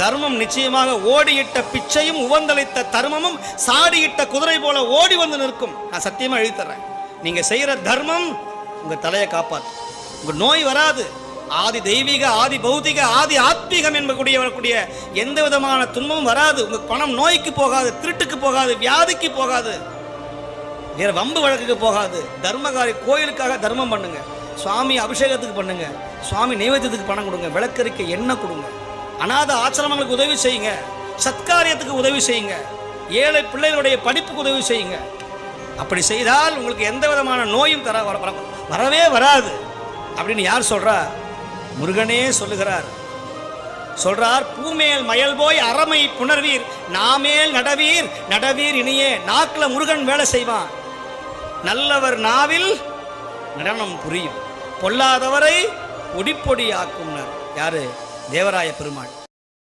தர்மம் நிச்சயமாக ஓடியிட்ட பிச்சையும் உவந்தளித்த தர்மமும் சாடியிட்ட குதிரை போல ஓடி வந்து நிற்கும். நான் சத்தியமா எழுதி தர்றேன். நீங்க செய்யற தர்மம் உங்க தலையை காப்பாற்றும். உங்க நோய் வராது. ஆதி தெய்வீக, ஆதி பௌதிக, ஆதி ஆத்மீகம் என்பக்கூடிய வரக்கூடிய எந்த விதமான துன்பமும் வராது. உங்க பணம் நோய்க்கு போகாது, திருட்டுக்கு போகாது, வியாதிக்கு போகாது, வேற வம்பு வழக்குக்கு போகாது. தர்மகாரி கோயிலுக்காக தர்மம் பண்ணுங்க, சுவாமி அபிஷேகத்துக்கு பண்ணுங்க, சுவாமி நைவேத்தியத்துக்கு பணம் கொடுங்க, விளக்கறிக்கை எண்ணெய் கொடுங்க, அநாத ஆசிரமங்களுக்கு உதவி செய்யுங்க, சத்காரியத்துக்கு உதவி செய்யுங்க, ஏழை பிள்ளைகளுடைய படிப்புக்கு உதவி செய்யுங்க. அப்படி செய்தால் உங்களுக்கு எந்த விதமான நோயும் வரவே வராது அப்படின்னு யார் சொல்றா? முருகனே சொல்லுகிறார். சொல்றார், பூமேல் மயல் போய் அறமை புணர்வீர், நாமேல் நடவீர் நடவீர் இனியே. நாக்குல முருகன் வேலை செய்வான். நல்லவர் நாவில் நடனம் புரியும், பொல்லாதவரை பொடி பொடி ஆக்கும்னர். யாரு? தேவராய பெருமாள்.